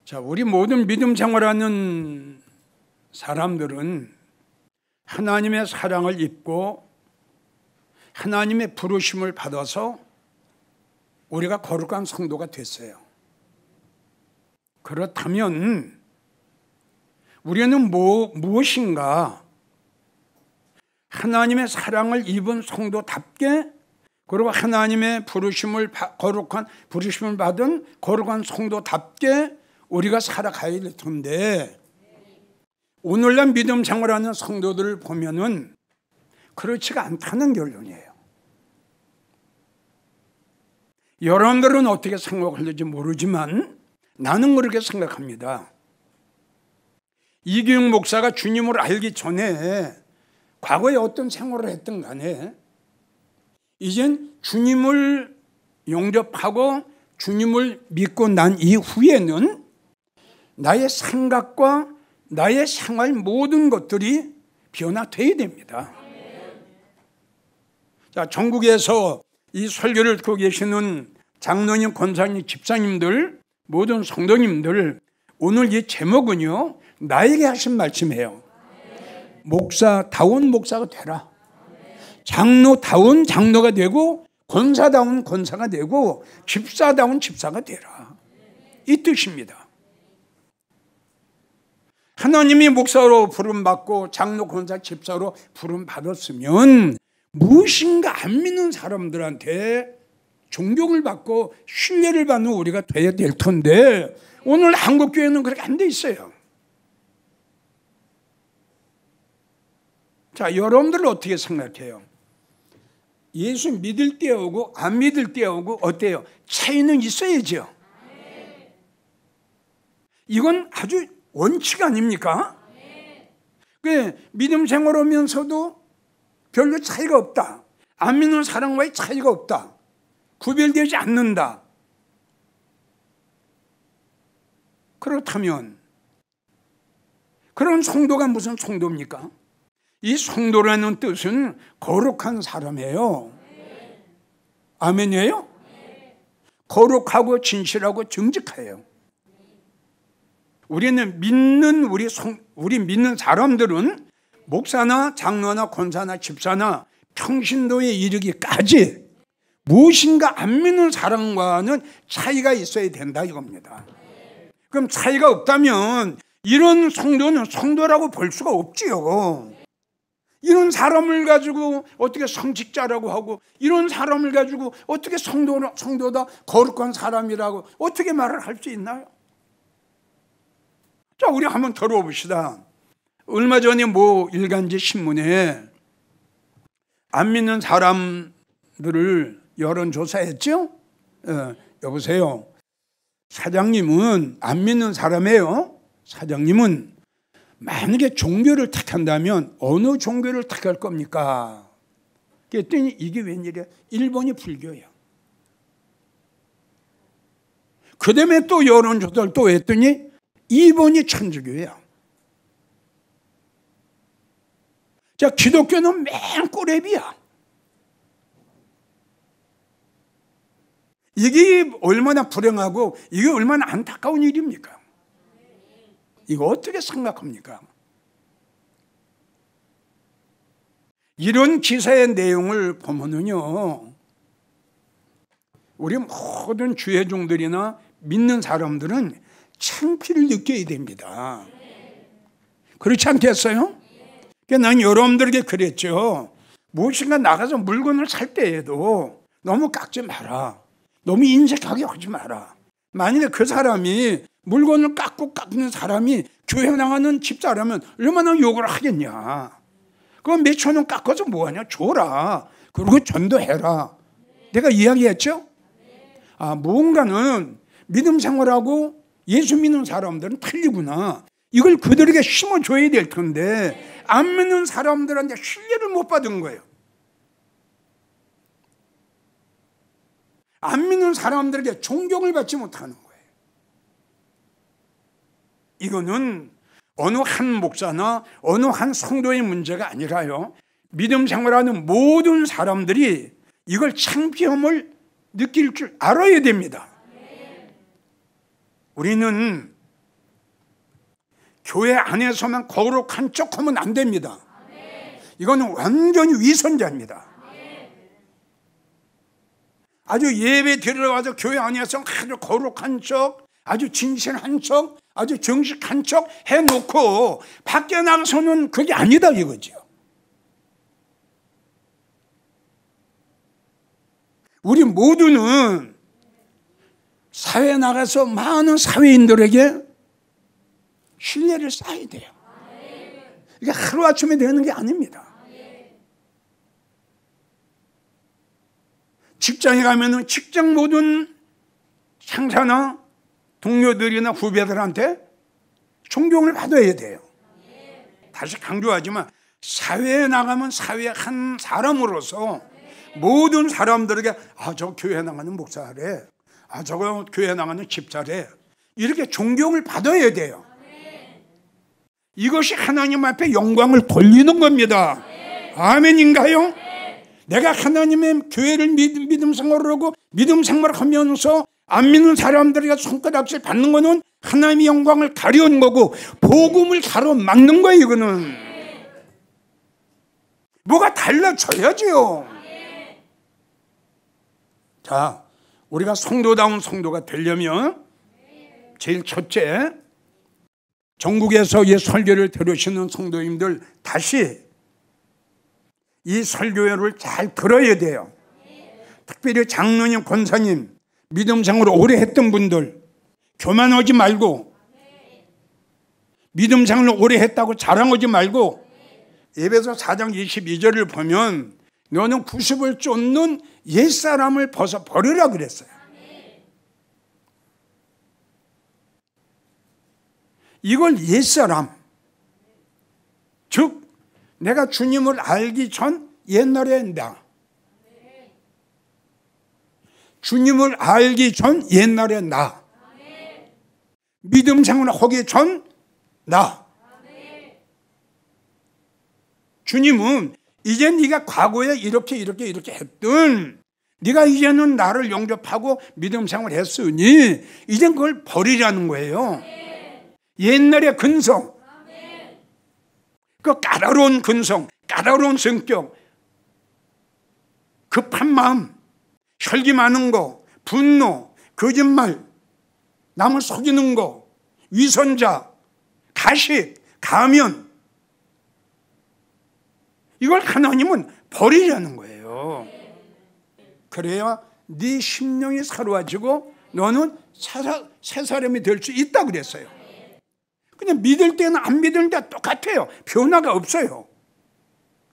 자, 우리 모든 믿음 생활하는 사람들은 하나님의 사랑을 입고 하나님의 부르심을 받아서 우리가 거룩한 성도가 됐어요. 그렇다면 우리는 무엇인가 하나님의 사랑을 입은 성도답게, 그리고 하나님의 거룩한 부르심을 받은 거룩한 성도답게 우리가 살아가야 될 텐데, 오늘날 믿음 생활하는 성도들을 보면은 그렇지가 않다는 결론이에요. 여러분들은 어떻게 생각할지 모르지만 나는 그렇게 생각합니다. 이기용 목사가 주님을 알기 전에 과거에 어떤 생활을 했든 간에 이젠 주님을 영접하고 주님을 믿고 난 이후에는 나의 생각과 나의 생활 모든 것들이 변화되어야 됩니다. 자, 전국에서 이 설교를 듣고 계시는 장로님, 권사님, 집사님들, 모든 성도님들, 오늘 이 제목은요, 나에게 하신 말씀이에요. 목사다운 목사가 되라. 장로다운 장로가 되고, 권사다운 권사가 되고, 집사다운 집사가 되라. 이 뜻입니다. 하나님이 목사로 부름받고 장로, 권사, 집사로 부름받았으면 무엇인가 안 믿는 사람들한테 존경을 받고 신뢰를 받는 우리가 돼야 될 텐데, 오늘 한국교회는 그렇게 안 돼 있어요. 자, 여러분들은 어떻게 생각해요? 예수 믿을 때 오고 안 믿을 때 오고 어때요? 차이는 있어야죠. 이건 아주 원칙 아닙니까? 믿음 생활하면서도 별로 차이가 없다. 안 믿는 사람과의 차이가 없다. 구별되지 않는다. 그렇다면 그런 성도가 무슨 성도입니까? 이 성도라는 뜻은 거룩한 사람이에요. 아멘이에요? 거룩하고 진실하고 정직해요. 우리는 우리 믿는 사람들은 목사나 장로나 권사나 집사나 평신도에 이르기까지 무엇인가 안 믿는 사람과는 차이가 있어야 된다 이겁니다. 그럼 차이가 없다면 이런 성도는 성도라고 볼 수가 없지요. 이런 사람을 가지고 어떻게 성직자라고 하고, 이런 사람을 가지고 어떻게 성도다, 거룩한 사람이라고 어떻게 말을 할 수 있나요? 자, 우리 한번 들어봅시다. 얼마 전에 일간지 신문에 안 믿는 사람들을 여론조사했죠? 여보세요. 사장님은 안 믿는 사람이에요. 사장님은 만약에 종교를 택한다면 어느 종교를 택할 겁니까? 그랬더니 이게 웬일이야? 1번이 불교야. 그 다음에 또 여론조사를 또 했더니 2번이 천주교야. 자, 기독교는 맨 꼬랩이야. 이게 얼마나 불행하고 이게 얼마나 안타까운 일입니까? 이거 어떻게 생각합니까? 이런 기사의 내용을 보면은요, 우리 모든 주의 종들이나 믿는 사람들은 창피를 느껴야 됩니다. 그렇지 않겠어요? 그러니까 난 여러분들에게 그랬죠. 무엇인가 나가서 물건을 살 때에도 너무 깎지 마라. 너무 인색하게 하지 마라. 만약에 그 사람이 물건을 깎는 사람이 교회 나가는 집사라면 얼마나 욕을 하겠냐. 그럼 몇천 원 깎아서 뭐하냐? 줘라. 그리고 전도해라. 내가 이야기했죠? 무언가는 믿음 생활하고 예수 믿는 사람들은 틀리구나. 이걸 그들에게 심어줘야 될 텐데 안 믿는 사람들한테 신뢰를 못 받은 거예요. 안 믿는 사람들에게 존경을 받지 못하는 거예요. 이거는 어느 한 목사나 어느 한 성도의 문제가 아니라요, 믿음 생활하는 모든 사람들이 이걸 창피함을 느낄 줄 알아야 됩니다. 우리는 교회 안에서만 거룩한 척하면 안 됩니다. 이거는 완전히 위선자입니다. 아주 예배 들어가서 교회 안에서 아주 거룩한 척, 아주 진실한 척, 아주 정직한 척 해놓고 밖에 나가서는 그게 아니다 이거죠. 우리 모두는 사회에 나가서 많은 사회인들에게 신뢰를 쌓아야 돼요. 이게 하루아침에 되는 게 아닙니다. 직장에 가면은 직장 모든 상사나 동료들이나 후배들한테 존경을 받아야 돼요. 다시 강조하지만 사회에 나가면 사회의 한 사람으로서 모든 사람들에게 저 교회 나가는 목사래, 저거 교회 나가는 집사래, 이렇게 존경을 받아야 돼요. 이것이 하나님 앞에 영광을 돌리는 겁니다. 아멘인가요? 내가 하나님의 교회를 믿음 생활을 하고 믿음 생활을 하면서 안 믿는 사람들에게 손가락질 받는 거는 하나님의 영광을 가려는 거고 복음을 가로막는 거예요. 이거는 뭐가 달라져야죠. 자, 우리가 성도다운 성도가 되려면 제일 첫째, 전국에서 이 설교를 들으시는 성도님들 다시 이 설교회를 잘 들어야 돼요. 특별히 장로님, 권사님, 믿음 생활을 오래 했던 분들 교만하지 말고, 믿음 생활을 오래 했다고 자랑하지 말고, 에베소 4장 22절을 보면 너는 90을 쫓는 옛사람을 벗어버리라 그랬어요. 이걸 옛사람, 즉 내가 주님을 알기 전 옛날의 나, 주님을 알기 전 옛날의 나, 믿음 생활을 하기 전 나. 주님은 이제 네가 과거에 이렇게 했던, 네가 이제는 나를 영접하고 믿음 생활을 했으니 이제 그걸 버리라는 거예요. 옛날의 근성, 그 까다로운 근성, 까다로운 성격, 급한 마음, 혈기 많은 거, 분노, 거짓말, 남을 속이는 거, 위선자, 가식, 가면, 이걸 하나님은 버리려는 거예요. 그래야 네 심령이 사로워지고 너는 새 사람이 될 수 있다 그랬어요. 그냥 믿을 때는 안 믿을 때 똑같아요. 변화가 없어요.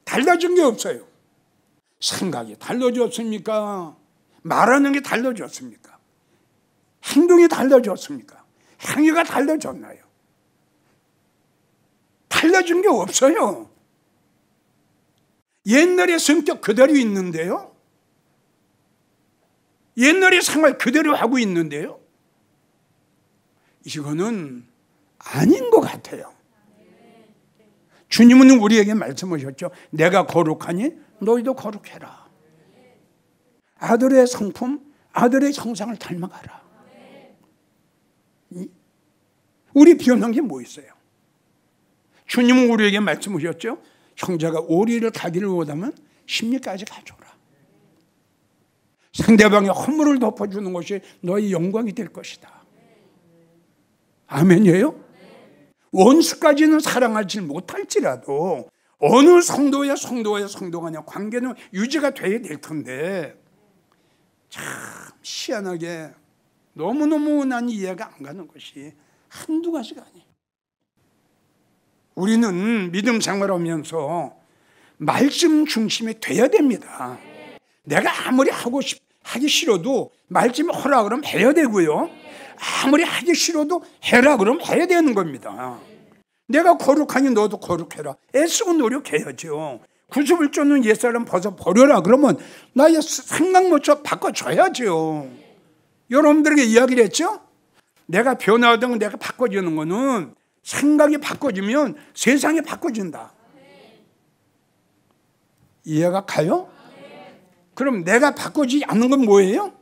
달라진 게 없어요. 생각이 달라졌습니까? 말하는 게 달라졌습니까? 행동이 달라졌습니까? 행위가 달라졌나요? 달라진 게 없어요. 옛날의 성격 그대로 있는데요. 옛날의 생활 그대로 하고 있는데요. 이거는 아닌 것 같아요. 주님은 우리에게 말씀하셨죠. 내가 거룩하니 너희도 거룩해라. 아들의 성품, 아들의 형상을 닮아가라. 우리 변한 게 뭐 있어요? 주님은 우리에게 말씀하셨죠. 형제가 오리를 가기를 원하면 십리까지 가져라. 상대방의 허물을 덮어주는 것이 너의 영광이 될 것이다. 아멘이에요? 원수까지는 사랑하지 못할지라도 어느 성도와 성도가 아니라 관계는 유지가 돼야 될 텐데, 참 희한하게 너무너무 난 이해가 안 가는 것이 한두 가지가 아니에요. 우리는 믿음 생활하면서 말씀 중심이 돼야 됩니다. 내가 아무리 하기 싫어도 말씀이 허라 그러면 해야 되고요. 아무리 하기 싫어도 해라 그러면 해야 되는 겁니다. 내가 거룩하니 너도 거룩해라. 애쓰고 노력해야죠. 90을 쫓는 옛사람 벗어버려라 그러면 나의 생각 모습 바꿔줘야죠. 여러분들에게 이야기를 했죠? 내가 변화하든 내가 바꿔지는 거는 생각이 바꿔지면 세상이 바꿔진다. 이해가 가요? 그럼 내가 바꿔지지 않는 건 뭐예요?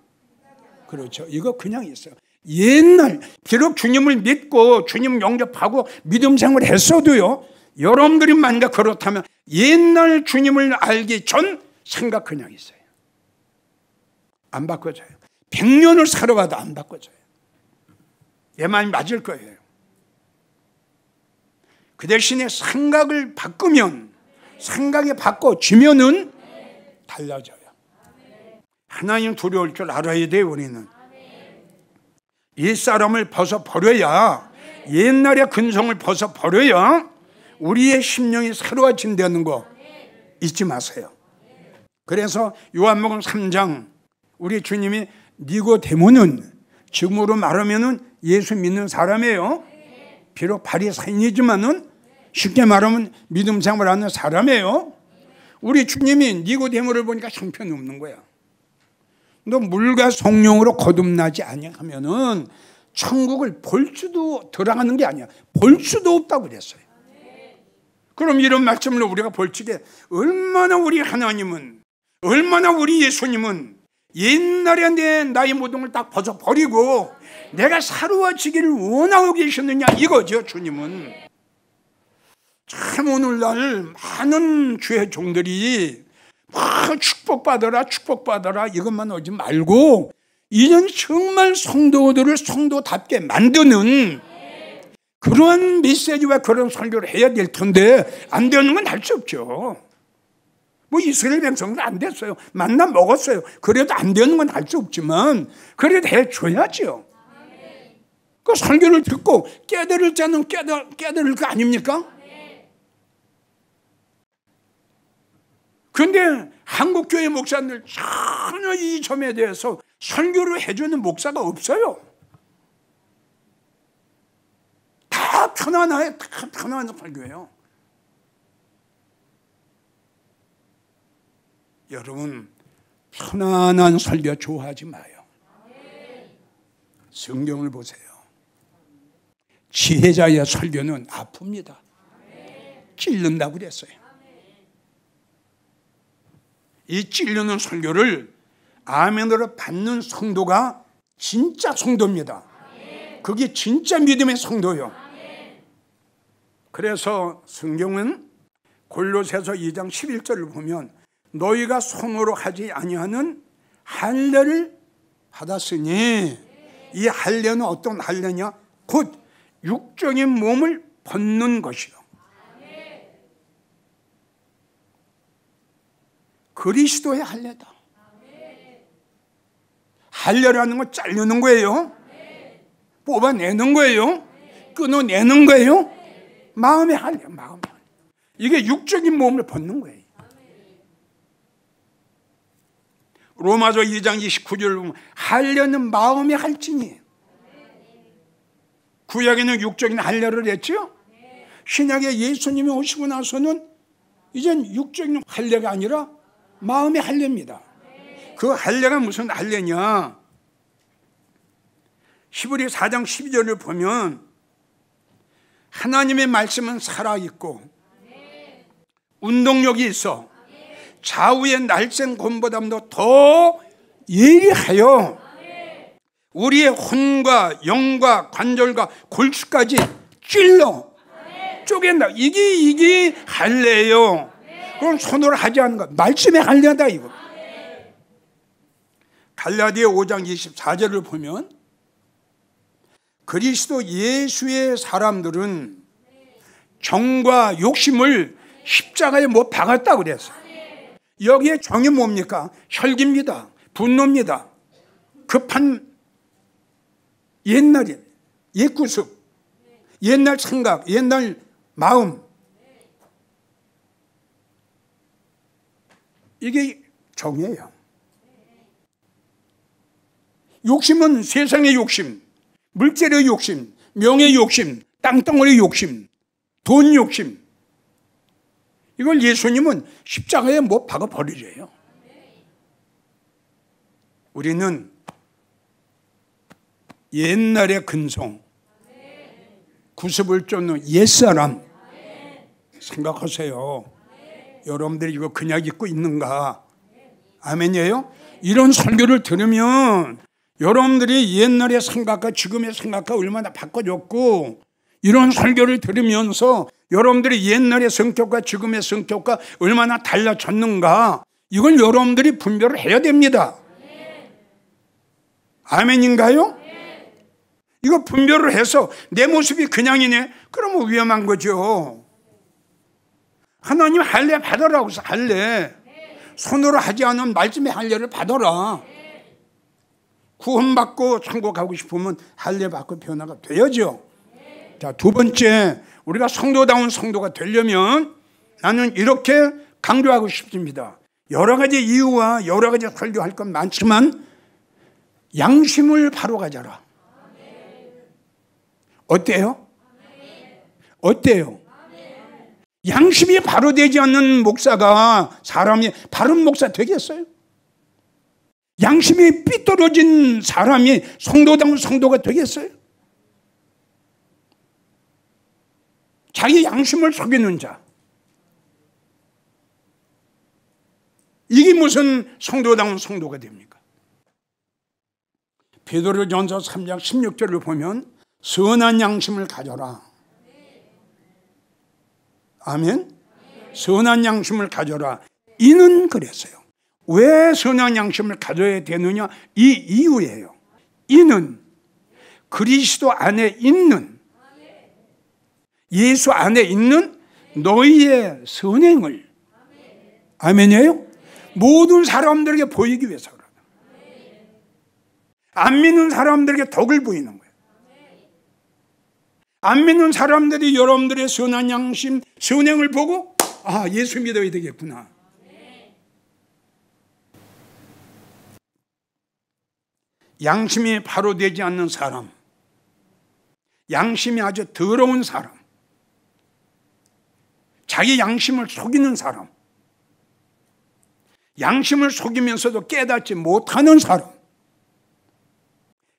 그렇죠. 이거 그냥 있어요. 옛날 비록 주님을 믿고 주님 영접하고 믿음 생활을 했어도요, 여러분들이 만약 그렇다면 옛날 주님을 알기 전 생각 그냥 있어요. 안 바꿔져요. 100년을 살아가도 안 바꿔져요. 얘 말이 맞을 거예요. 그 대신에 생각을 바꾸면, 생각이 바꿔지면은 달라져요. 하나님 두려울 줄 알아야 돼요. 우리는 옛사람을 벗어버려야, 옛날의 근성을 벗어버려야 우리의 심령이 새로워진다는 거 잊지 마세요. 그래서 요한복음 3장 우리 주님이 니고데모는, 지금으로 말하면 예수 믿는 사람이에요. 비록 바리새인이지만은 쉽게 말하면 믿음 생활하는 사람이에요. 우리 주님이 니고데모를 보니까 형편없는 거야. 너 물과 성령으로 거듭나지 아니하면은 천국을 볼 수도, 들어가는 게 아니야, 볼 수도 없다고 그랬어요. 그럼 이런 말씀을 우리가 볼 적에 얼마나 우리 하나님은, 얼마나 우리 예수님은 옛날에 나의 모든 걸 딱 벗어버리고 내가 새로워지기를 원하고 계셨느냐 이거죠. 주님은 참 오늘날 많은 주의 종들이 축복받아라 축복받아라 이것만 오지 말고 이젠 정말 성도들을 성도답게 만드는 그런 메시지와 그런 설교를 해야 될 텐데 안 되는 건 할 수 없죠. 뭐 이스라엘 백성은 안 됐어요. 만나 먹었어요. 그래도 안 되는 건 할 수 없지만 그래도 해줘야죠. 그 설교를 듣고 깨달을 자는 깨달을 거 아닙니까? 그런데 한국교회 목사들 전혀 이 점에 대해서 설교를 해주는 목사가 없어요. 다 편안해요. 다 편안한 설교예요. 여러분 편안한 설교 좋아하지 마요. 성경을 보세요. 지혜자의 설교는 아픕니다. 찔른다고 그랬어요. 이 찔르는 설교를 아멘으로 받는 성도가 진짜 성도입니다. 그게 진짜 믿음의 성도예요. 그래서 성경은 골로새서 2장 11절을 보면 너희가 손으로 하지 아니하는 할례를 받았으니, 이 할례는 어떤 할례냐? 곧 육적인 몸을 벗는 것이요. 그리스도의 할례다. 할례라는 건 자르는 거예요. 뽑아내는 거예요. 끊어내는 거예요. 마음의 할례, 마음의 할례. 이게 육적인 몸을 벗는 거예요. 로마서 2장 29절을 보면 할례는 마음의 할진이에요. 구약에는 육적인 할례를 했죠. 신약에 예수님이 오시고 나서는 이젠 육적인 할례가 아니라 마음의 할례입니다. 그 할례가 무슨 할례냐? 히브리 4장 12절을 보면 하나님의 말씀은 살아있고 운동력이 있어 좌우의 날쌘 곰보다도 더 예리하여 우리의 혼과 영과 관절과 골수까지 찔러 쪼갠다. 이게 할례예요. 그럼 손으로 하지 않는 것, 말씀의 할례다 이거. 갈라디아 5장 24절을 보면 그리스도 예수의 사람들은 정과 욕심을 십자가에 못 박았다 그랬어요. 여기에 정이 뭡니까? 혈기입니다. 분노입니다. 급한 옛날에 옛 구습, 옛날 생각, 옛날 마음, 이게 정이에요. 욕심은 세상의 욕심, 물질의 욕심, 명예의 욕심, 땅덩어리 욕심, 돈 욕심, 이걸 예수님은 십자가에 못 박아버리래요. 우리는 옛날의 근성, 구습을 쫓는 옛사람 생각하세요. 여러분들이 이거 그냥 입고 있는가? 아멘이에요? 이런 설교를 들으면 여러분들이 옛날의 생각과 지금의 생각과 얼마나 바꿔줬고, 이런 설교를 들으면서 여러분들이 옛날의 성격과 지금의 성격과 얼마나 달라졌는가, 이걸 여러분들이 분별을 해야 됩니다. 아멘인가요? 이거 분별을 해서 내 모습이 그냥이네, 그러면 위험한 거죠. 하나님 할례 받으라고 해서 할례, 손으로 하지 않은 말씀의 할례를 받아라. 구원받고 천국 가고 싶으면 할례 받고 변화가 되어죠. 자, 두 번째, 우리가 성도다운 성도가 되려면 나는 이렇게 강조하고 싶습니다. 여러 가지 이유와 여러 가지 설교할 건 많지만 양심을 바로 가져라. 어때요? 어때요? 양심이 바로 되지 않는 목사가 사람이 바른 목사 되겠어요? 양심이 삐뚤어진 사람이 성도다운 성도가 되겠어요? 자기 양심을 속이는 자, 이게 무슨 성도다운 성도가 됩니까? 베드로전서 3장 16절을 보면 선한 양심을 가져라. 아멘. 선한 양심을 가져라. 이는 그랬어요. 왜 선한 양심을 가져야 되느냐? 이 이유예요. 이는 그리스도 안에 있는, 예수 안에 있는 너희의 선행을, 아멘이에요? 모든 사람들에게 보이기 위해서 그러다. 안 믿는 사람들에게 덕을 보이는 거예요. 안 믿는 사람들이 여러분들의 선한 양심, 선행을 보고 아, 예수 믿어야 되겠구나. 양심이 바로 되지 않는 사람, 양심이 아주 더러운 사람, 자기 양심을 속이는 사람, 양심을 속이면서도 깨닫지 못하는 사람,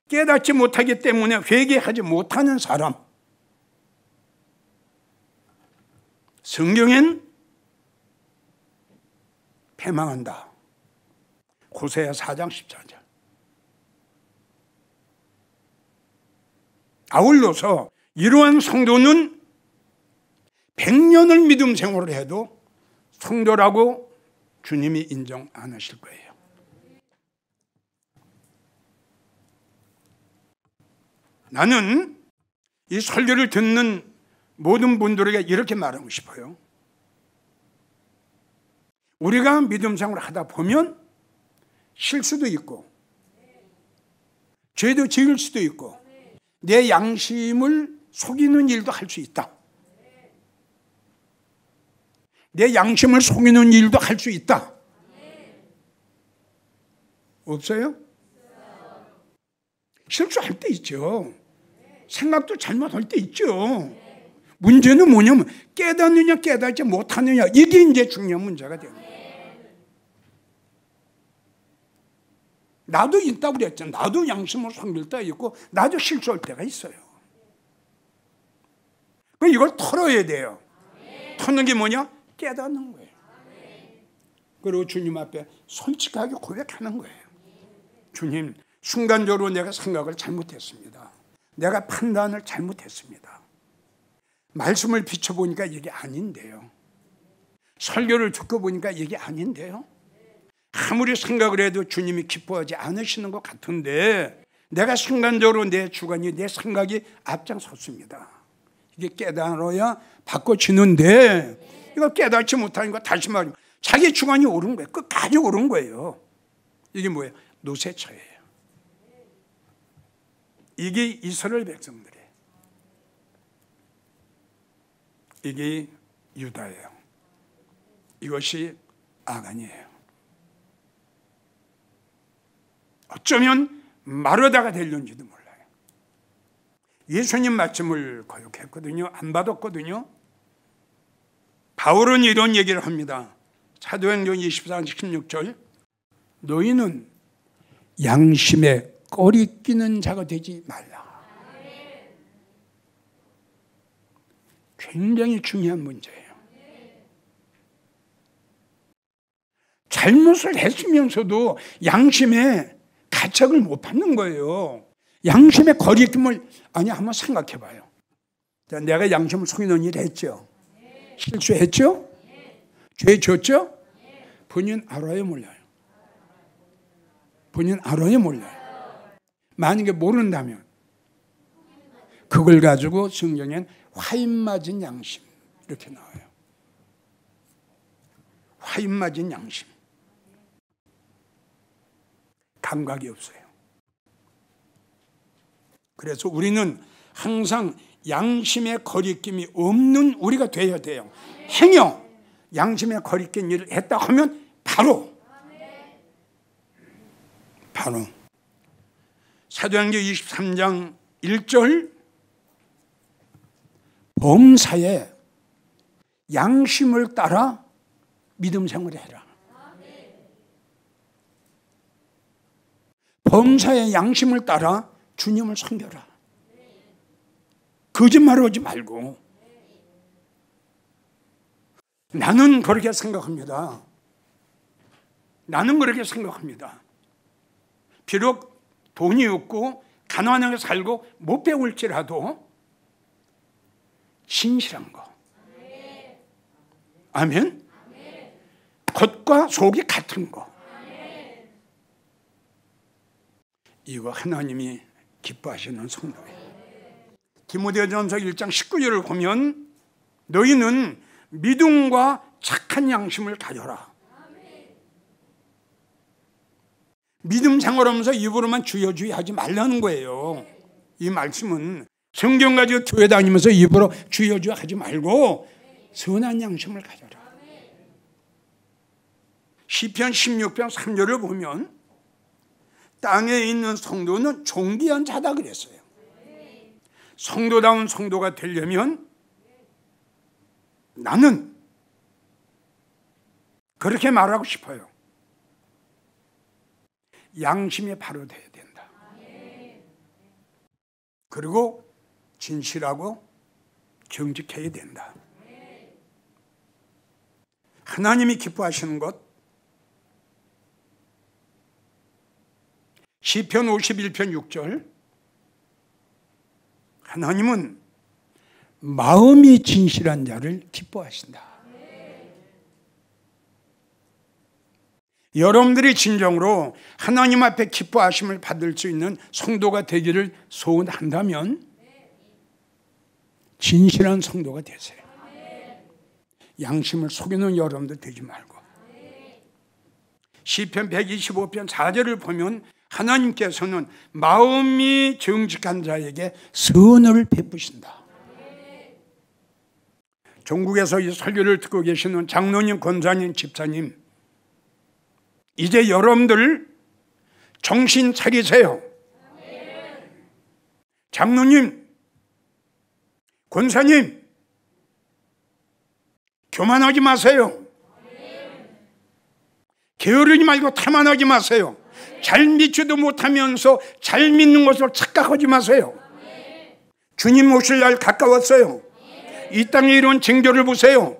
깨닫지 못하기 때문에 회개하지 못하는 사람, 성경엔 패망한다. 호세아 4장 14절. 아울러서 이러한 성도는 100년을 믿음 생활을 해도 성도라고 주님이 인정 안 하실 거예요. 나는 이 설교를 듣는 모든 분들에게 이렇게 말하고 싶어요. 우리가 믿음 생활을 하다 보면 실수도 있고 죄도 지을 수도 있고 내 양심을 속이는 일도 할 수 있다. 내 양심을 속이는 일도 할 수 있다. 없어요? 실수할 때 있죠. 생각도 잘못할 때 있죠. 문제는 뭐냐면 깨닫느냐 깨닫지 못하느냐, 이게 이제 중요한 문제가 됩니다. 나도 있다고 그랬잖아. 나도 양심을 속일 때가 있고 나도 실수할 때가 있어요. 이걸 털어야 돼요. 터는 게 뭐냐? 깨닫는 거예요. 그리고 주님 앞에 솔직하게 고백하는 거예요. 주님, 순간적으로 내가 생각을 잘못했습니다. 내가 판단을 잘못했습니다. 말씀을 비춰보니까 이게 아닌데요. 설교를 듣고 보니까 이게 아닌데요. 아무리 생각을 해도 주님이 기뻐하지 않으시는 것 같은데 내가 순간적으로 내 주관이, 내 생각이 앞장섰습니다. 이게 깨달아야 바꿔지는데 이거 깨닫지 못하니까 다시 말하면 자기 주관이 옳은 거예요. 끝까지 옳은 거예요. 이게 뭐예요? 노세처예요. 이게 이스라엘 백성들이에요. 이게 유다예요. 이것이 아간이에요. 어쩌면 마르다가 될는지도 몰라요. 예수님 말씀을 거역했거든요. 안 받았거든요. 바울은 이런 얘기를 합니다. 사도행전 24장 16절. 너희는 양심에 꺼리 끼는 자가 되지 말라. 굉장히 중요한 문제예요. 잘못을 했으면서도 양심에 가책을 못 받는 거예요. 양심의 거리낌을 한번 생각해 봐요. 내가 양심을 속이는 일 했죠? 실수했죠? 죄 졌죠? 본인 알아요, 몰라요? 본인 알아요, 몰라요? 만약에 모른다면 그걸 가지고 성경엔 화인 맞은 양심 이렇게 나와요. 화인 맞은 양심. 감각이 없어요. 그래서 우리는 항상 양심의 거리낌이 없는 우리가 되어야 돼요. 행여 양심의 거리낀 일을 했다 하면 바로 사도행전 23장 1절 범사에 양심을 따라 믿음 생활을 해라. 범사에 양심을 따라 주님을 섬겨라. 거짓말을 하지 말고. 나는 그렇게 생각합니다. 나는 그렇게 생각합니다. 비록 돈이 없고 가난하게 살고 못 배울지라도 진실한 거. 아멘. 겉과 속이 같은 거. 이거 하나님이 기뻐하시는 성도예요. 디모데전서 1장 19절을 보면 너희는 믿음과 착한 양심을 가져라. 믿음 생활하면서 입으로만 주여 주여 하지 말라는 거예요. 이 말씀은 성경 가지고 교회 다니면서 입으로 주여 주여 하지 말고 선한 양심을 가져라. 시편 16편 3절을 보면 땅에 있는 성도는 존귀한 자다 그랬어요. 성도다운 성도가 되려면 나는 그렇게 말하고 싶어요. 양심이 바로 돼야 된다. 그리고 진실하고 정직해야 된다. 하나님이 기뻐하시는 것 시편 51편 6절 하나님은 마음이 진실한 자를 기뻐하신다. 여러분들이 진정으로 하나님 앞에 기뻐하심을 받을 수 있는 성도가 되기를 소원한다면 진실한 성도가 되세요. 양심을 속이는 여러분들 되지 말고. 시편 125편 4절을 보면 하나님께서는 마음이 정직한 자에게 선을 베푸신다. 전국에서 이 설교를 듣고 계시는 장로님, 권사님, 집사님, 이제 여러분들 정신 차리세요. 장로님, 권사님, 교만하지 마세요. 게으르지 말고 태만하지 마세요. 잘 믿지도 못하면서 잘 믿는 것을 착각하지 마세요. 주님 오실 날 가까웠어요. 이 땅에 이런 징조를 보세요.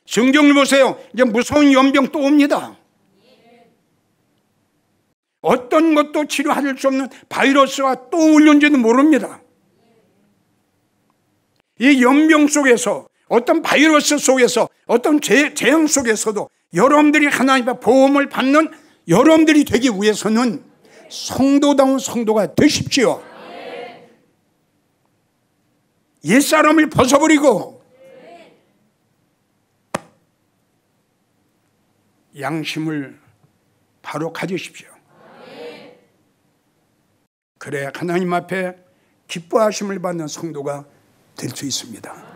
성경을 보세요. 이제 무서운 연병 또 옵니다. 어떤 것도 치료할 수 없는 바이러스가 또 올는지도 모릅니다. 이 연병 속에서 어떤 바이러스 속에서 어떤 재앙 속에서도 여러분들이 하나님 앞에 보험을 받는 여러분들이 되기 위해서는 성도다운 성도가 되십시오. 옛사람을 벗어버리고 양심을 바로 가지십시오. 그래야 하나님 앞에 기뻐하심을 받는 성도가 될 수 있습니다.